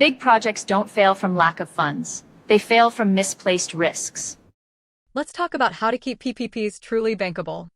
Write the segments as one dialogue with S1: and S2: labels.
S1: Big projects don't fail from lack of funds. They fail from misplaced risks.
S2: Let's talk about how to keep PPPs truly bankable.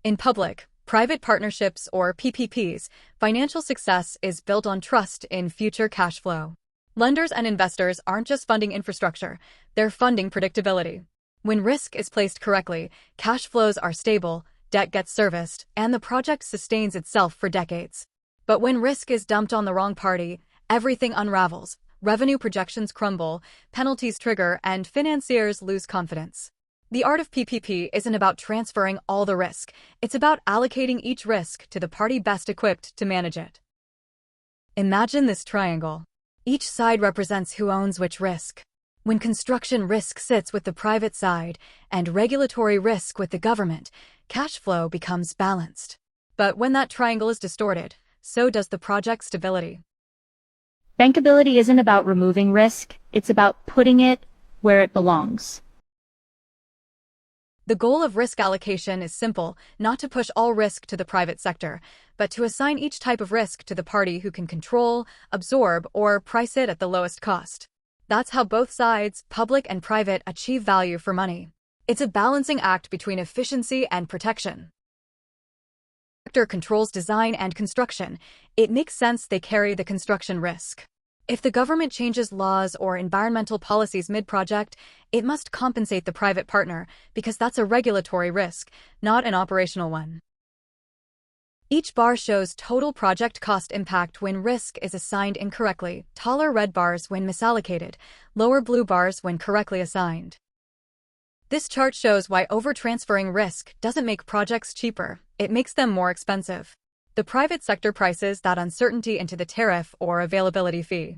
S2: In public, private partnerships or PPPs, financial success is built on trust in future cash flow. Lenders and investors aren't just funding infrastructure, they're funding predictability. When risk is placed correctly, cash flows are stable, debt gets serviced, and the project sustains itself for decades. But when risk is dumped on the wrong party, everything unravels, revenue projections crumble, penalties trigger, and financiers lose confidence. The art of PPP isn't about transferring all the risk, it's about allocating each risk to the party best equipped to manage it. Imagine this triangle. Each side represents who owns which risk. When construction risk sits with the private side and regulatory risk with the government, cash flow becomes balanced. But when that triangle is distorted, so does the project's stability.
S1: Bankability isn't about removing risk, it's about putting it where it belongs.
S2: The goal of risk allocation is simple, not to push all risk to the private sector, but to assign each type of risk to the party who can control, absorb, or price it at the lowest cost. That's how both sides, public and private, achieve value for money. It's a balancing act between efficiency and protection. The sector controls design and construction. It makes sense they carry the construction risk. If the government changes laws or environmental policies mid-project, it must compensate the private partner because that's a regulatory risk, not an operational one. Each bar shows total project cost impact when risk is assigned incorrectly, taller red bars when misallocated, lower blue bars when correctly assigned. This chart shows why over-transferring risk doesn't make projects cheaper, it makes them more expensive. The private sector prices that uncertainty into the tariff or availability fee.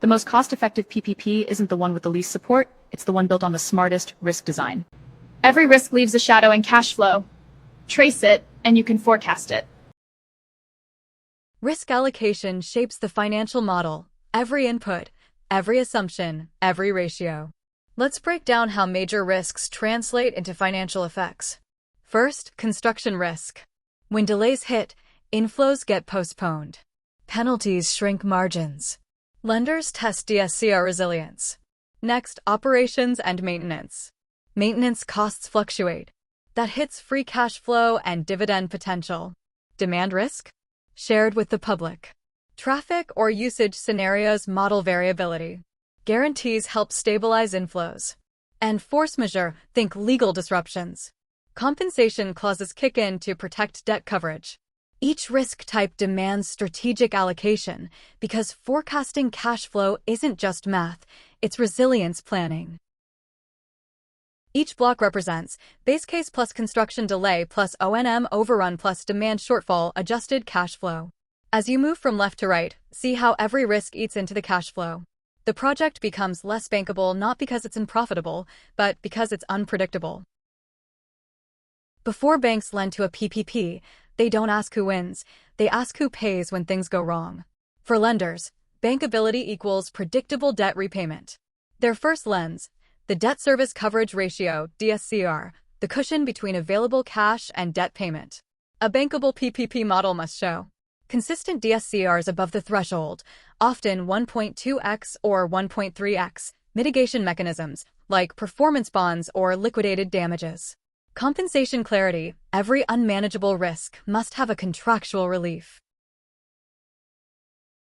S1: The most cost-effective PPP isn't the one with the least support, it's the one built on the smartest risk design. Every risk leaves a shadow in cash flow. Trace it, and you can forecast it.
S2: Risk allocation shapes the financial model, every input, every assumption, every ratio. Let's break down how major risks translate into financial effects. First, construction risk. When delays hit, inflows get postponed. Penalties shrink margins. Lenders test DSCR resilience. Next, operations and maintenance. Maintenance costs fluctuate. That hits free cash flow and dividend potential. Demand risk? Shared with the public. Traffic or usage scenarios model variability. Guarantees help stabilize inflows. And force majeure, think legal disruptions. Compensation clauses kick in to protect debt coverage. Each risk type demands strategic allocation because forecasting cash flow isn't just math, it's resilience planning. Each block represents base case plus construction delay plus O&M overrun plus demand shortfall adjusted cash flow. As you move from left to right, see how every risk eats into the cash flow. The project becomes less bankable not because it's unprofitable, but because it's unpredictable. Before banks lend to a PPP, they don't ask who wins, they ask who pays when things go wrong. For lenders, bankability equals predictable debt repayment. Their first lens, the debt service coverage ratio, DSCR, the cushion between available cash and debt payment. A bankable PPP model must show consistent DSCRs above the threshold, often 1.2x or 1.3x, mitigation mechanisms, like performance bonds or liquidated damages. Compensation clarity, every unmanageable risk must have a contractual relief.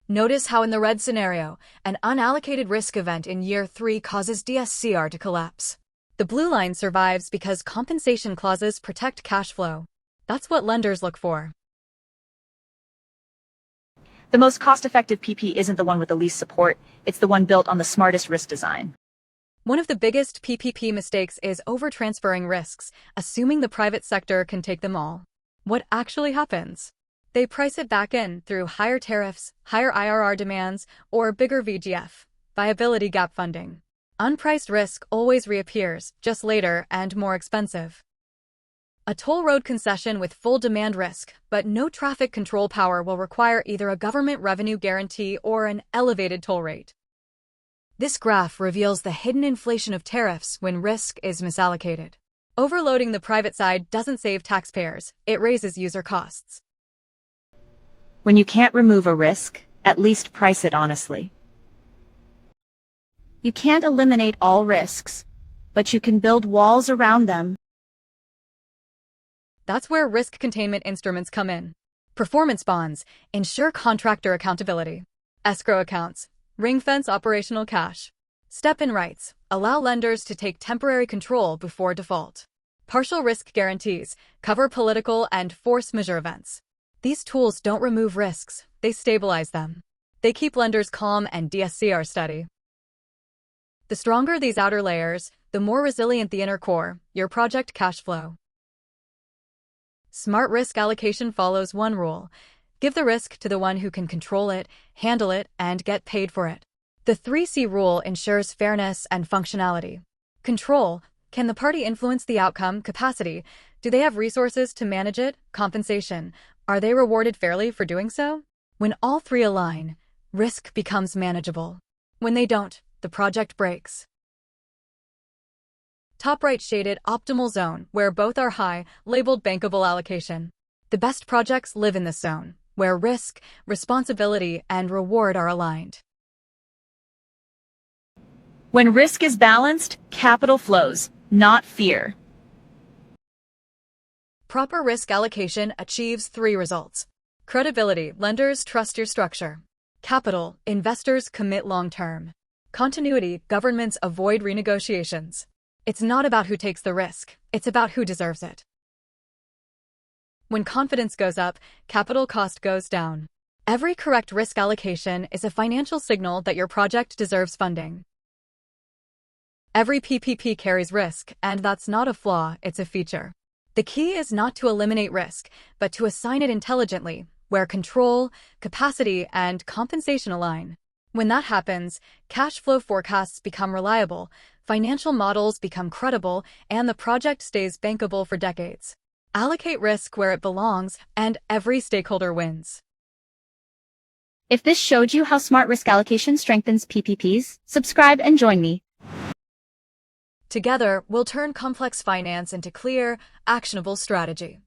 S2: Notice how in the red scenario, an unallocated risk event in year 3 causes DSCR to collapse. The blue line survives because compensation clauses protect cash flow. That's what lenders look for.
S1: The most cost-effective PP isn't the one with the least support, it's the one built on the smartest risk design.
S2: One of the biggest PPP mistakes is over-transferring risks, assuming the private sector can take them all. What actually happens? They price it back in through higher tariffs, higher IRR demands, or bigger VGF, viability gap funding. Unpriced risk always reappears, just later and more expensive. A toll road concession with full demand risk, but no traffic control power will require either a government revenue guarantee or an elevated toll rate. This graph reveals the hidden inflation of tariffs when risk is misallocated. Overloading the private side doesn't save taxpayers, it raises user costs.
S1: When you can't remove a risk, At least price it honestly. You can't eliminate all risks, but you can build walls around them.
S2: That's where risk containment instruments come in. Performance bonds ensure contractor accountability. Escrow accounts ring-fence operational cash. Step-in rights allow lenders to take temporary control before default. Partial risk guarantees cover political and force majeure events. These tools don't remove risks, they stabilize them. They keep lenders calm and DSCR steady. The stronger these outer layers, the more resilient the inner core, your project cash flow. Smart risk allocation follows one rule. Give the risk to the one who can control it, handle it, and get paid for it. The 3C rule ensures fairness and functionality. Control. Can the party influence the outcome? Capacity. Do they have resources to manage it? Compensation. Are they rewarded fairly for doing so? When all three align, risk becomes manageable. When they don't, the project breaks. Top right shaded optimal zone, where both are high, labeled bankable allocation. The best projects live in this zone, where risk, responsibility, and reward are aligned.
S1: When risk is balanced, capital flows, not fear.
S2: Proper risk allocation achieves 3 results. Credibility, lenders trust your structure. Capital, investors commit long-term. Continuity, governments avoid renegotiations. It's not about who takes the risk, it's about who deserves it. When confidence goes up, capital cost goes down. Every correct risk allocation is a financial signal that your project deserves funding. Every PPP carries risk, and that's not a flaw, it's a feature. The key is not to eliminate risk, but to assign it intelligently, where control, capacity, and compensation align. When that happens, cash flow forecasts become reliable, financial models become credible, and the project stays bankable for decades. Allocate risk where it belongs, and every stakeholder wins.
S1: If this showed you how smart risk allocation strengthens PPPs, subscribe and join me.
S2: Together, we'll turn complex finance into clear, actionable strategy.